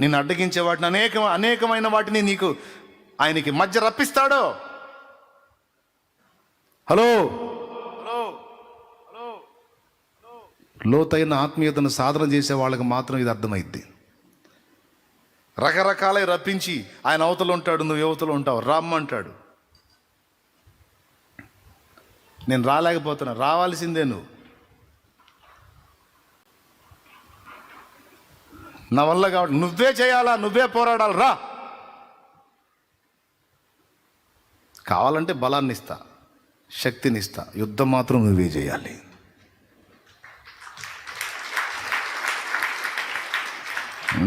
నిన్ను అడ్డగించే వాటిని అనేకమైన వాటిని నీకు ఆయనకి మధ్య రప్పిస్తాడు. హలో, లోతైన ఆత్మీయతను సాధన చేసే వాళ్ళకి మాత్రం ఇది అర్థమైద్ది. రకరకాలై రప్పించి ఆయన అవతలు ఉంటాడు, నువ్వు యువతలు ఉంటావు, రమ్మంటాడు. నేను రాలేకపోతున్నా, రావాల్సిందే నువ్వు. నా వల్ల కాబట్టి నువ్వే చేయాలా, నువ్వే పోరాడాలి, రా. కావాలంటే బలాన్ని ఇస్తా, శక్తిని ఇస్తా, యుద్ధం మాత్రం నువ్వే చేయాలి.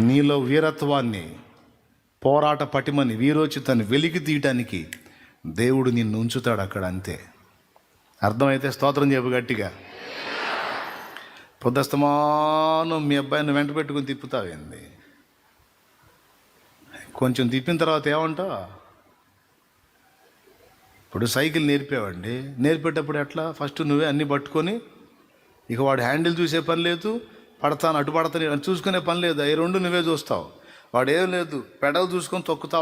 నీలో వీరత్వాన్ని, పోరాట పటిమని, వీరోచితాన్ని వెలికి తీయటానికి దేవుడు నిన్ను ఉంచుతాడు అక్కడ, అంతే. అర్థమైతే స్తోత్రం చెప్పు గట్టిగా. పొద్దుస్తమానం మీ అబ్బాయిని వెంట పెట్టుకుని తిప్పుతావేంది? కొంచెం తిప్పిన తర్వాత ఏమంటావు? ఇప్పుడు సైకిల్ నేర్పేవాడిని, నేర్పేటప్పుడు ఎట్లా? ఫస్ట్ నువ్వే అన్నీ పట్టుకొని, ఇక వాడు హ్యాండిల్ చూసే పని లేదు, పడతాను అటు పడతాను చూసుకునే పని లేదు, అవి రెండు నువ్వే చూస్తావు. వాడు ఏం లేదు, పెడల్ చూసుకొని తొక్కుతూ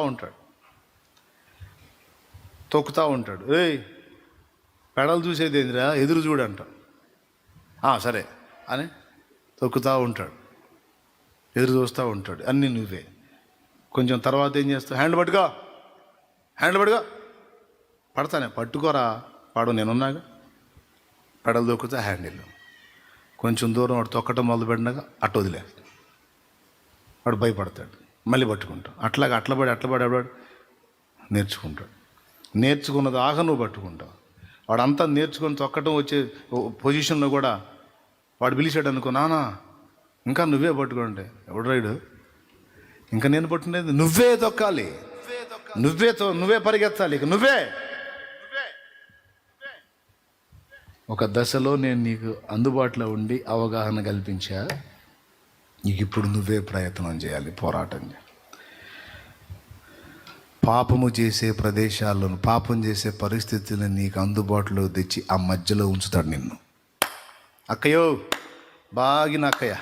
ఉంటాడు. ఏయ్, పెడల్ చూసేది ఏందిరా, ఎదురు చూడంట. సరే అని తొక్కుతూ ఉంటాడు, ఎదురు చూస్తూ ఉంటాడు, అన్నీ నువ్వే. కొంచెం తర్వాత ఏం చేస్తావు? హ్యాండ్ పట్టుకో పడతానే, పట్టుకోరా, వాడు నేనున్నాగా. Pedal తొక్కుతా, handle. కొంచెం దూరం వాడు తొక్కటం మొదలుపెట్టినాక అట్టు వదిలే, వాడు భయపడతాడు, మళ్ళీ పట్టుకుంటాడు. అట్లబడి నేర్చుకుంటాడు. నేర్చుకున్నది ఆగా నువ్వు పట్టుకుంటావు. వాడంతా నేర్చుకొని తొక్కటం వచ్చే పొజిషన్లో కూడా వాడు పిలిచాడు అనుకో, నానా ఇంకా నువ్వే పట్టుకోండి. ఎవడు రైడు? ఇంకా నేను పట్టుకునేది నువ్వే తొక్కాలి, నువ్వే పరిగెత్తాలి, ఇక నువ్వే. ఒక దశలో నేను నీకు అందుబాటులో ఉండి అవగాహన కల్పించా, నీకు ఇప్పుడు నువ్వే ప్రయత్నం చేయాలి, పోరాటం చేయాలి. పాపము చేసే ప్రదేశాలను, పాపం చేసే పరిస్థితులను నీకు అందుబాటులో తెచ్చి ఆ మధ్యలో ఉంచుతాడు నిన్ను. అక్కయ్యో బాగిన, అక్కయ్య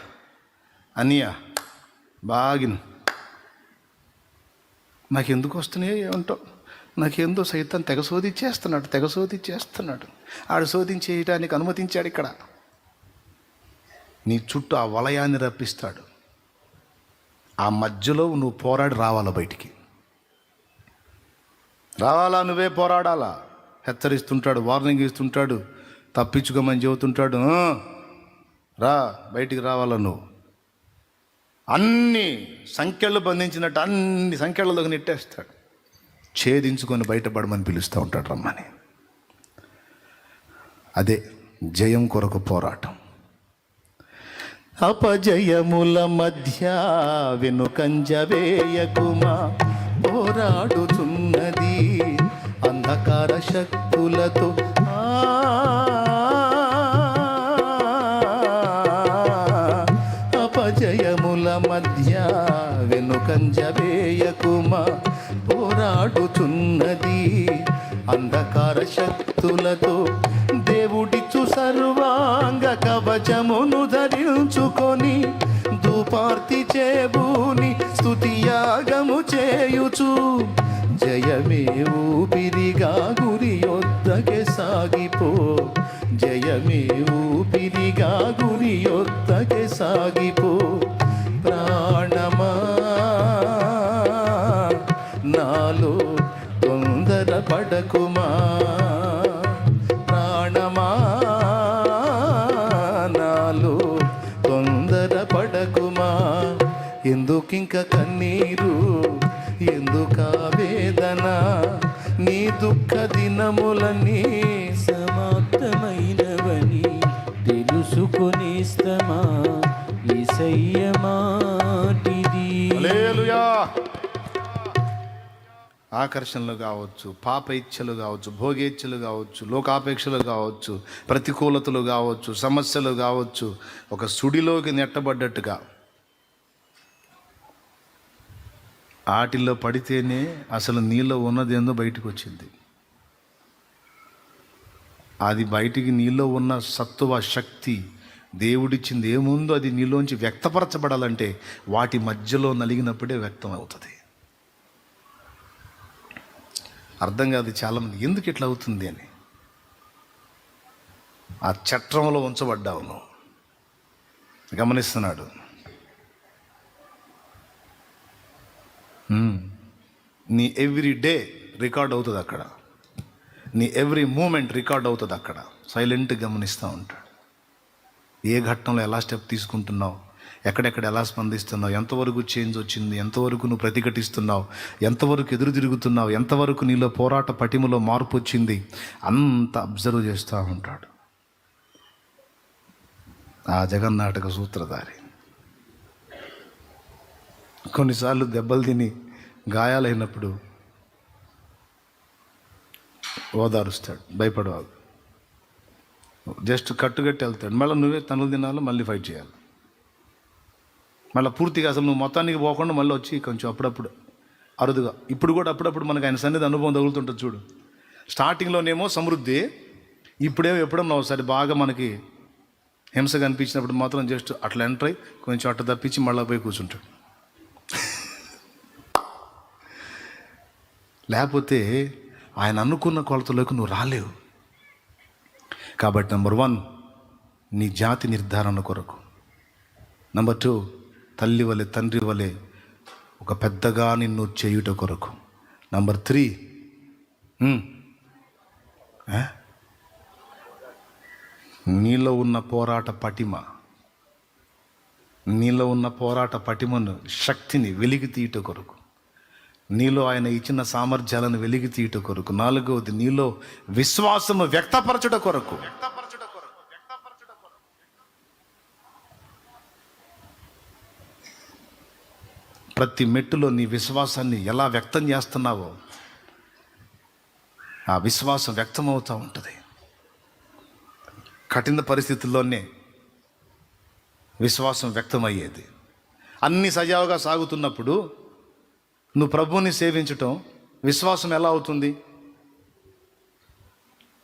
అన్నయ్య బాగిన, నాకెందుకు వస్తున్నాయో ఏమంటావు? నాకేందో సైతం తెగ శోధించేస్తున్నాడు. ఆడు శోధించేయటానికి అనుమతించాడు. ఇక్కడ నీ చుట్టూ ఆ వలయాన్ని రప్పిస్తాడు. ఆ మధ్యలో నువ్వు పోరాడి రావాలా, బయటికి రావాలా, నువ్వే పోరాడాలా. హెచ్చరిస్తుంటాడు, వార్నింగ్ ఇస్తుంటాడు, తప్పించుకోమని చెబుతుంటాడు. రా, బయటికి రావాలా నువ్వు. అన్ని సంఖ్యలు బంధించినట్టు అన్ని సంఖ్యలలోకి నెట్టేస్తాడు. ఛేదించుకొని బయటపడమని పిలుస్తూ ఉంటాడు, రమ్మని. అదే జయం కొరకు పోరాటం. అపజయముల మధ్య వెనుకంజ వేయకుమా, పోరాడుచున్నది అంధకార శక్తులతో. అపజయముల మధ్య వెనుకంజ వేయకుమా, పోరాడుచున్నది అంధకార శక్తులతో. దేవుడిచ్చు సర్వాంగ కవచమును ధరించుకొని, ధూపార్తి చేబూని స్తుతియాగము చేయుచు, జయమే ఊపిరిగా గురి యొద్దకే సాగిపో, జయమే ఊపిరిగా గురి యొద్దకే సాగిపో. ప్రాణమా నాలో తొందర పడకుమా, ప్రాణమా నాలో తొందర పడకుమా. ఎందుకింక కన్నీరు, ఎందుక వేదన, నీ దుఃఖ దినములని సమాప్తమైనవని తెలుసుకొనిస్తమా, యేసయ్య మాటిది. హల్లెలూయా. ఆకర్షణలు కావచ్చు, పాప ఇచ్ఛలు కావచ్చు, భోగేచ్ఛలు కావచ్చు, లోకాపేక్షలు కావచ్చు, ప్రతికూలతలు కావచ్చు, సమస్యలు కావచ్చు, ఒక సుడిలోకి నెట్టబడ్డట్టుగా ఆటిల్లో పడితేనే అసలు నీలో ఉన్నది ఏందో బయటకు వచ్చింది. అది బయటికి నీలో ఉన్న సత్తువ, శక్తి, దేవుడిచ్చింది ఏముందో అది నీలోంచి వ్యక్తపరచబడాలంటే వాటి మధ్యలో నలిగినప్పుడే వ్యక్తం అవుతుంది. అర్థం కాదు చాలామంది ఎందుకు ఇట్లా అవుతుంది అని. ఆ చట్రంలో ఉంచబడ్డావు నువ్వు. గమనిస్తున్నాడు. నీ ఎవ్రీ డే రికార్డ్ అవుతుంది అక్కడ, నీ ఎవ్రీ మూమెంట్ రికార్డ్ అవుతుంది అక్కడ. సైలెంట్ గమనిస్తూ ఉంటాడు. ఏ ఘట్టంలో ఎలా స్టెప్ తీసుకుంటున్నావు, ఎక్కడెక్కడ ఎలా స్పందిస్తున్నావు, ఎంతవరకు చేంజ్ వచ్చింది, ఎంతవరకు నువ్వు ప్రతిఘటిస్తున్నావు, ఎంతవరకు ఎదురు తిరుగుతున్నావు, ఎంతవరకు నీలో పోరాట పటిమలో మార్పు వచ్చింది, అంత అబ్జర్వ్ చేస్తూ ఉంటాడు ఆ జగన్నాటక సూత్రధారి. కొన్నిసార్లు దెబ్బలు తిని గాయాలైనప్పుడు ఓదారుస్తాడు, భయపడవాడు. జస్ట్ కట్టుగట్టి వెళ్తాడు. మళ్ళీ నువ్వే తనులు తినాలి, మళ్ళీ ఫైట్ చేయాలి. మళ్ళీ పూర్తిగా అసలు నువ్వు మొత్తానికి పోకుండా మళ్ళీ వచ్చి కొంచెం అప్పుడప్పుడు అరుదుగా. ఇప్పుడు కూడా అప్పుడప్పుడు మనకు ఆయన సన్నిధి అనుభవం తగులుతుంటుంది చూడు. స్టార్టింగ్లోనేమో సమృద్ధి, ఇప్పుడేమో ఎప్పుడన్నా ఒకసారి బాగా మనకి హింస కనిపించినప్పుడు మాత్రం జస్ట్ అట్లా ఎంటర్ అయ్యి కొంచెం అట్ట తప్పించి మళ్ళీ పోయి కూర్చుంటాడు. లేకపోతే ఆయన అనుకున్న కొలతలోకి నువ్వు రాలేవు. కాబట్టి నెంబర్ 1 నీ జాతి నిర్ధారణ కొరకు. నెంబర్ 2 తల్లి వలె తండ్రి వలె ఒక పెద్దగా నిన్ను చేయుట కొరకు. నెంబర్ 3 నీలో ఉన్న పోరాట పటిమ, నీలో ఉన్న పోరాట పటిమను శక్తిని వెలికి తీయట కొరకు, నీలో ఆయన ఇచ్చిన సామర్థ్యాలను వెలికి తీయట కొరకు. 4వది నీలో విశ్వాసము వ్యక్తపరచుట కొరకు. ప్రతి మెట్టులో నీ విశ్వాసాన్ని ఎలా వ్యక్తం చేస్తున్నావో ఆ విశ్వాసం వ్యక్తమవుతూ ఉంటుంది. కఠిన పరిస్థితుల్లోనే విశ్వాసం వ్యక్తమయ్యేది. అన్ని సజావుగా సాగుతున్నప్పుడు నువ్వు ప్రభువుని సేవించటం విశ్వాసం ఎలా అవుతుంది?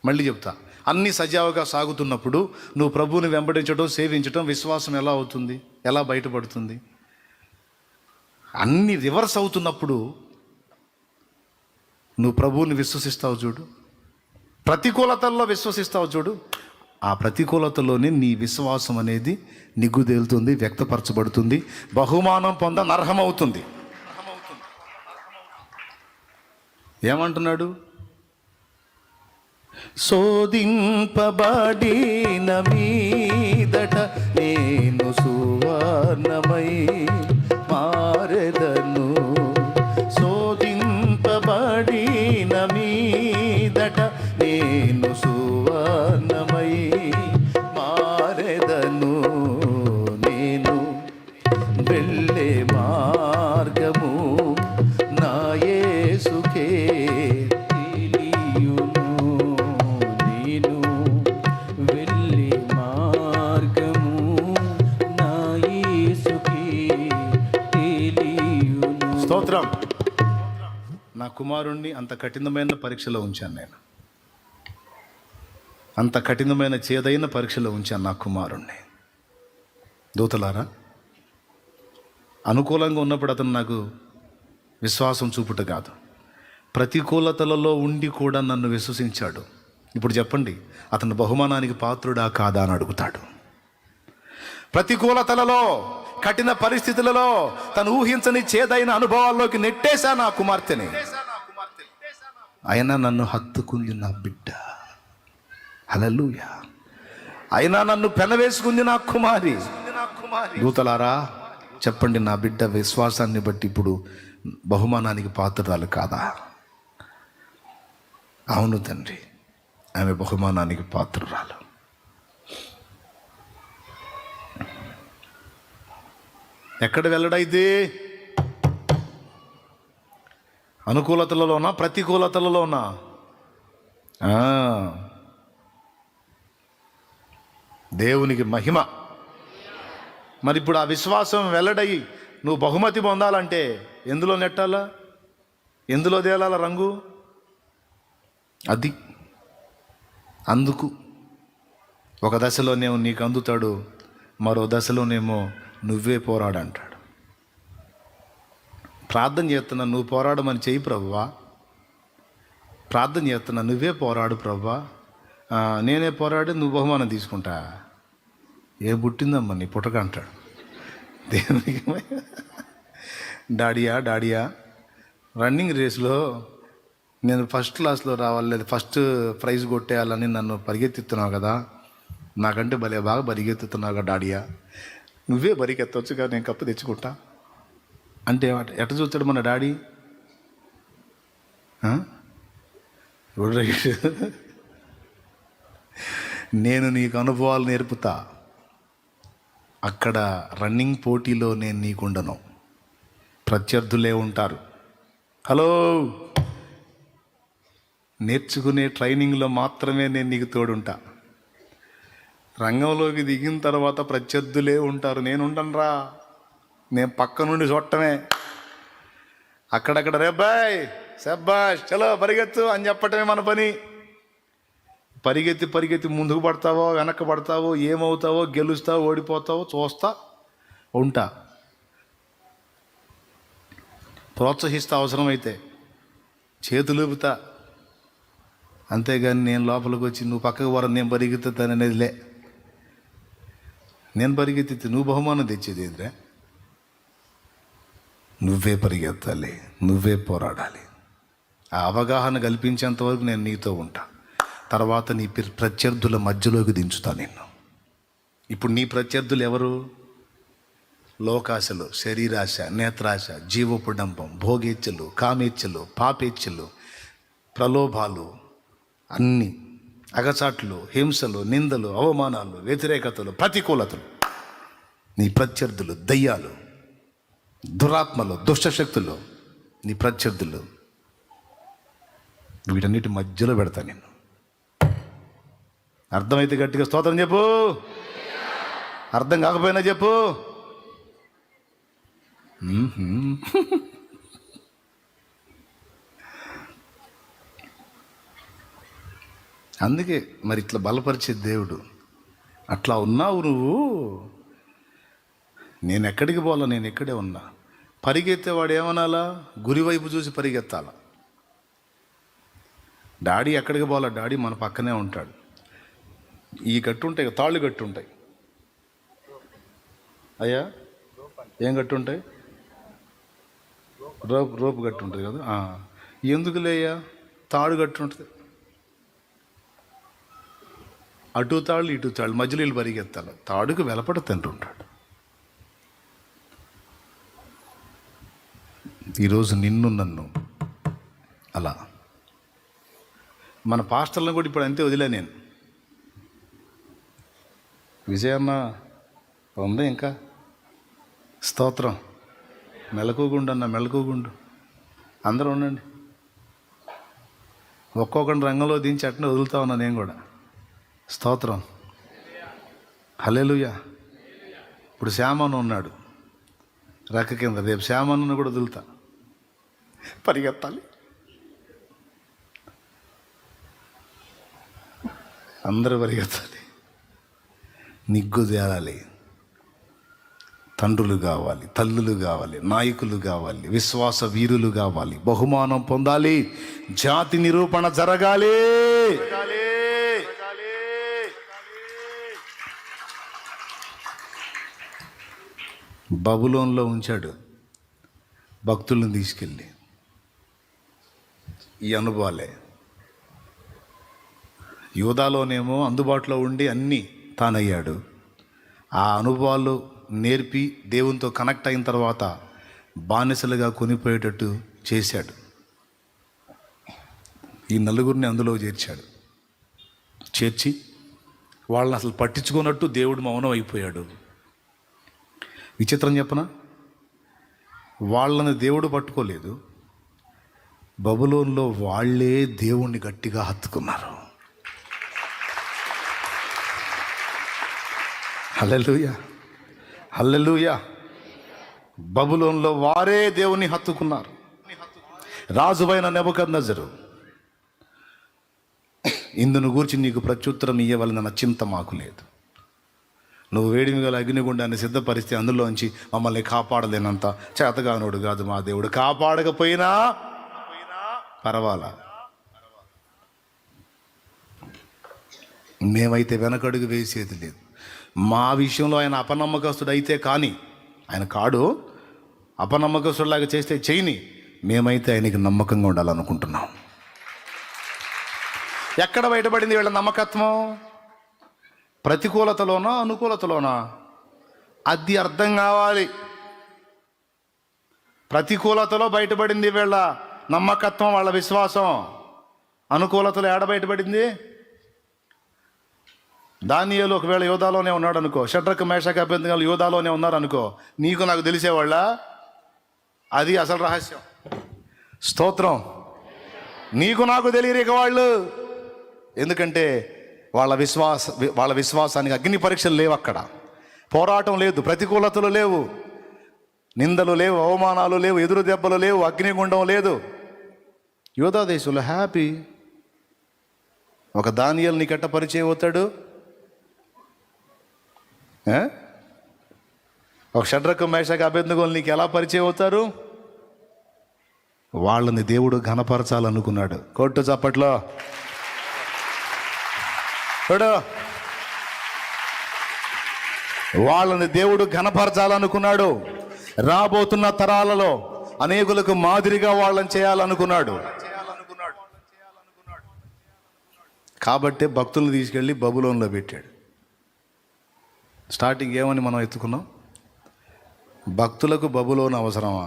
మళ్ళీ చెప్తా, అన్ని సజావుగా సాగుతున్నప్పుడు నువ్వు ప్రభువుని వెంబడించడం సేవించటం విశ్వాసం ఎలా అవుతుంది, ఎలా బయటపడుతుంది? అన్ని రివర్స్ అవుతున్నప్పుడు నువ్వు ప్రభువుని విశ్వసిస్తావు చూడు, ప్రతికూలతల్లో విశ్వసిస్తావు చూడు, ఆ ప్రతికూలతలోనే నీ విశ్వాసం అనేది నిగ్గుదేలుతుంది, వ్యక్తపరచబడుతుంది, బహుమానం పొందనర్హమవుతుంది. ఏమంటున్నాడు? శోధింపబడిన మీదట నేను సువర్ణమై మారెదను. శోధింపబడిన మీదట నేను సువర్ణమై మారెదను. నేను వెళ్ళే మార్గము నా యేసుకే తెలియును. నేను వెళ్ళే మార్గము నా యేసుకే తెలియును. స్తోత్రం. నా కుమారుణ్ణి అంత కఠినమైన పరీక్షలో ఉంచాను నేను, అంత కఠినమైన చేదైన పరీక్షలో ఉంచాను నా కుమారుణ్ణి. దూతలారా, అనుకూలంగా ఉన్నప్పుడు అతను నాకు విశ్వాసం చూపుట కాదు, ప్రతికూలతలలో ఉండి కూడా నన్ను విశ్వసించాడు. ఇప్పుడు చెప్పండి, అతను బహుమానానికి పాత్రుడా కాదా అని అడుగుతాడు. ప్రతికూలతలలో, కఠిన పరిస్థితులలో తను ఊహించని చేదైన అనుభవాల్లోకి నెట్టేశా నా కుమార్తెని. అయినా నన్ను హత్తుకుంది నా బిడ్డ. హల్లెలూయా. అయినా నన్ను పెనవేసుకుంది నా కుమారి. దూతలారా చెప్పండి, నా బిడ్డ విశ్వాసాన్ని బట్టి ఇప్పుడు బహుమానానికి పాత్రరాలు కాదా? అవును తండ్రి, ఆమె బహుమానానికి పాత్రరాలు. ఎక్కడ వెళ్ళడైతే? అనుకూలతలలోనా ప్రతికూలతలలోనా? దేవునికి మహిమ. మరి ఇప్పుడు ఆ విశ్వాసం వెల్లడయి నువ్వు బహుమతి పొందాలంటే ఎందులో నెట్టాలా, ఎందులో తేలాల రంగు? అది అందుకు ఒక దశలోనే నీకు అందుతాడు మరో దశలోనేమో నువ్వే పోరాడంటాడు. ప్రార్థన చేస్తున్నా, నువ్వు పోరాడమని చెయ్యి ప్రభువా. ప్రార్థన చేస్తున్నా, నువ్వే పోరాడు ప్రభువా. నేనే పోరాడి నువ్వు బహుమానం తీసుకుంటా. ఏ పుట్టిందమ్మా నీ పుట్టక అంటాడు. దేవునికి డాడియా రన్నింగ్ రేస్లో నేను ఫస్ట్ క్లాస్లో రావాలి, లేదా ఫస్ట్ ప్రైజ్ కొట్టేయాలని నన్ను పరిగెత్తుతున్నావు కదా, నాకంటే భలే బాగా పరిగెత్తుతున్నావు కదా డాడియా, నువ్వే పరిగెత్తవచ్చు కదా, నేను కప్పు తెచ్చుకుంటా అంటే ఎట చూస్తాడు మన డాడీ? నేను నీకు అనుభవాలు నేర్పుతా, అక్కడ రన్నింగ్ పోటీలో నేను నీకుండను, ప్రత్యర్థులే ఉంటారు. హలో, నేర్చుకునే ట్రైనింగ్లో మాత్రమే నేను నీకు తోడుంటా. రంగంలోకి దిగిన తర్వాత ప్రత్యర్థులే ఉంటారు, నేను ఉండనురా. నేను పక్క నుండి చూడటమే. అక్కడక్కడ రేబాయ్ శబ్బాష్ చలో పరిగెత్తు అని చెప్పటమే మన పని. పరిగెత్తి ముందుకు పడతావో వెనక్కి పడతావో, ఏమవుతావో, గెలుస్తావో ఓడిపోతావో చూస్తా ఉంటా. ప్రోత్సహిస్తా, అవసరమైతే చేతులుపుతా. అంతేగాని నేను లోపలికి వచ్చి నువ్వు పక్కకు పోరా నేను పరిగెత్తుతాననేది లే. నేను పరిగెత్తి నువ్వు బహుమానం తెచ్చేది ఏంద్రా? నువ్వే పరిగెత్తాలి, నువ్వే పోరాడాలి. ఆ అవగాహన కల్పించేంత వరకు నేను నీతో ఉంటా. తర్వాత నీ ప్రత్యర్థుల మధ్యలోకి దించుతా నిన్ను. ఇప్పుడు నీ ప్రత్యర్థులు ఎవరు? లోకాశలు, శరీరాశ, నేత్రాశ, జీవపుడంబం, భోగేచ్ఛలు, కామేచ్ఛలు, పాపేచ్ఛలు, ప్రలోభాలు, అన్నీ అగచాట్లు, హింసలు, నిందలు, అవమానాలు, వ్యతిరేకతలు, ప్రతికూలతలు. నీ ప్రత్యర్థులు దయ్యాలు, దురాత్మలు, దుష్టశక్తులు, నీ ప్రత్యర్థులు. వీటన్నిటి మధ్యలో పెడతా నిన్ను. అర్థమైతే గట్టిగా స్తోత్రం చెప్పు, అర్థం కాకపోయినా చెప్పు. అందుకే మరి ఇట్లా బలపరిచే దేవుడు. అట్లా ఉన్నావు నువ్వు. నేను ఎక్కడికి పోవాలా, నేను ఎక్కడే ఉన్నా. పరిగెత్తేవాడు ఏమనాలా? గురి వైపు చూసి పరిగెత్తాల. డాడీ ఎక్కడికి పోవాలా? డాడీ మన పక్కనే ఉంటాడు. ఈ గట్టు ఉంటాయి, తాళ్ళు గట్టు ఉంటాయి. అయ్యా ఏం గట్టు ఉంటాయి? రోపు గట్టు ఉంటుంది కదా. ఎందుకు లేయ్యా? తాడు గట్టు ఉంటుంది. అటు తాళ్ళు ఇటు తాళ్ళు మధ్యలో వీళ్ళు పరిగెత్తాలి. తాడుకు వెలపడ తింటుంటాడు. ఈరోజు నిన్ను నన్ను అలా మన పాస్టర్లను కూడా ఇప్పుడు అంతే వదిలే నేను. విజయన్న ఉంది ఇంకా, స్తోత్రం. మెలకుగుండు అన్న, మెలకుగుండు. అందరూ ఉండండి. ఒక్కొక్కరిని రంగంలో దించి అట్నే వదులుతా ఉన్నా నేను కూడా. స్తోత్రం, హల్లెలూయా. ఇప్పుడు శ్యామను ఉన్నాడు రెక్క కింద, రేపు శ్యామను కూడా వదులుతా. పరిగెత్తాలి, అందరూ పరిగెత్తాలి, నిగ్గు తేలాలి. తండ్రులు కావాలి, తల్లులు కావాలి, నాయకులు కావాలి, విశ్వాస వీరులు కావాలి, బహుమానం పొందాలి, జాతి నిరూపణ జరగాలి. బబులోన్లో ఉంచాడు భక్తులను తీసుకెళ్ళి. ఈ అనుభవాలే. యూదాలోనేమో అందుబాటులో ఉండి అన్నీ తానయ్యాడు. ఆ అనుభవాలు నేర్పి దేవునితో కనెక్ట్ అయిన తర్వాత బానిసలుగా కొనిపోయేటట్టు చేశాడు. ఈ నలుగురిని అందులో చేర్చాడు. చేర్చి వాళ్ళని అసలు పట్టించుకున్నట్టు దేవుడు మౌనం అయిపోయాడు. విచిత్రం చెప్పనా? వాళ్ళని దేవుడు పట్టుకోలేదు, బబులోన్లో వాళ్ళే దేవుణ్ణి గట్టిగా హత్తుకున్నారు. హల్లెలూయా, హల్లెలూయా. బబులోన్లో వారే దేవుని హత్తుకున్నారు. రాజువైన నెబుకద్నెజరు, ఇందును గూర్చి నీకు ప్రత్యుత్తరం ఇయ్యవలన చింత మాకు లేదు. నువ్వు వేడిమి గల అగ్నిగుండాన్ని సిద్ధపరిస్తే అందులోంచి మమ్మల్ని కాపాడలేనంత చేతగానోడు కాదు మా దేవుడు. కాపాడకపోయినా పర్వాలా, మేమైతే వెనకడుగు వేసేది లేదు. మా విషయంలో ఆయన అపనమ్మకస్తుడు అయితే కానీ, ఆయన కాడు, అపనమ్మకస్తుడిలాగా చేస్తే చేయని, మేమైతే ఆయనకి నమ్మకంగా ఉండాలనుకుంటున్నాం. ఎక్కడ బయటపడింది వీళ్ళ నమ్మకత్వం? ప్రతికూలతలోనా అనుకూలతలోనా? అది అర్థం కావాలి. ప్రతికూలతలో బయటపడింది వీళ్ళ నమ్మకత్వం, వాళ్ళ విశ్వాసం. అనుకూలతలో ఏడ బయటపడింది? దానియేలు ఒకవేళ యోధాలోనే ఉన్నాడు అనుకో, షడ్రక్ మేషక్ అబేద్నెగోలు యోధాలోనే ఉన్నారు అనుకో, నీకు నాకు తెలిసేవాళ్ళ? అది అసలు రహస్యం. స్తోత్రం. నీకు నాకు తెలియరు ఇక వాళ్ళు. ఎందుకంటే వాళ్ళ విశ్వాసానికి అగ్ని పరీక్షలు లేవు, అక్కడ పోరాటం లేదు, ప్రతికూలతలు లేవు, నిందలు లేవు, అవమానాలు లేవు, ఎదురు దెబ్బలు లేవు, అగ్నిగుండం లేదు. యోధా దేశంలో హ్యాపీ. ఒక దానియేలు నీకెట్ట పరిచయం అవుతాడు? ఒక షడ్రక్ మేషక్ అబేద్నెగోలు నీకు ఎలా పరిచయం అవుతారు? వాళ్ళని దేవుడు ఘనపరచాలనుకున్నాడు. కొట్టు చప్పట్లో చూడు. వాళ్ళని దేవుడు ఘనపరచాలనుకున్నాడు. రాబోతున్న తరాలలో అనేకులకు మాదిరిగా వాళ్ళని చేయాలనుకున్నాడు. కాబట్టే భక్తులను తీసుకెళ్ళి బబులోన్లో పెట్టాడు. స్టార్టింగ్ ఏమని మనం ఎత్తుకున్నాం? భక్తులకు బబులోను అవసరమా?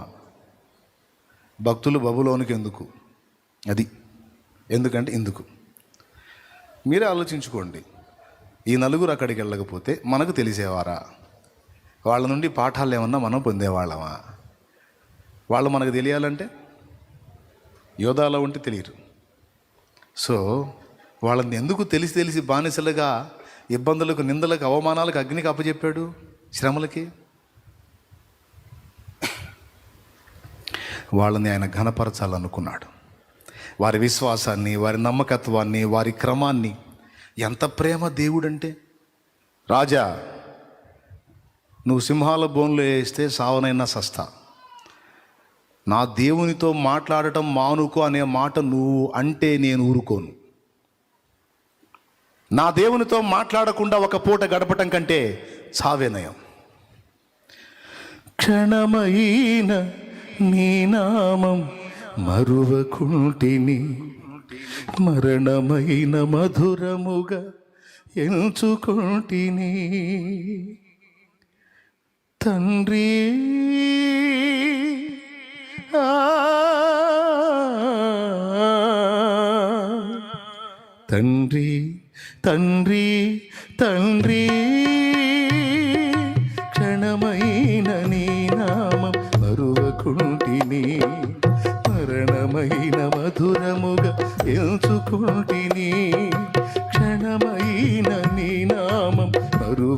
భక్తులు బబులోనికి ఎందుకు? అది ఎందుకంటే ఎందుకు మీరే ఆలోచించుకోండి. ఈ నలుగురు అక్కడికి వెళ్ళకపోతే మనకు తెలిసేవారా? వాళ్ళ నుండి పాఠాలు ఏమన్నా మనం పొందేవాళ్ళమా? వాళ్ళు మనకు తెలియాలంటే యోధాలో ఉంటే తెలియరు. సో వాళ్ళని ఎందుకు తెలిసి బానిసలుగా ఇబ్బందులకు, నిందలకు, అవమానాలకు, అగ్నికి అప్పచెప్పాడు? శ్రమలకి. వాళ్ళని ఆయన ఘనపరచాలనుకున్నాడు. వారి విశ్వాసాన్ని, వారి నమ్మకత్వాన్ని, వారి క్రమాన్ని. ఎంత ప్రేమ దేవుడంటే! రాజా, నువ్వు సింహాల బోన్లో వేస్తే సావనైనా సస్తా, నా దేవునితో మాట్లాడటం మానుకో అనే మాట నువ్వు అంటే నేను ఊరుకోను. నా దేవునితో మాట్లాడకుండా ఒక పూట గడపటం కంటే సావేనయం. క్షణమైన నీ నామం మరువకుంటిని, మరణమైన మధురముగా ఎంచుకుంటిని. తండ్రి తండ్రి తండ్రి తండ్రి, క్షణమైన నీ నామం మరువకుంటిని, మరణమైన మధురముగా ఎంచుకుంటిని. క్షణమైన నీ నామం మరువ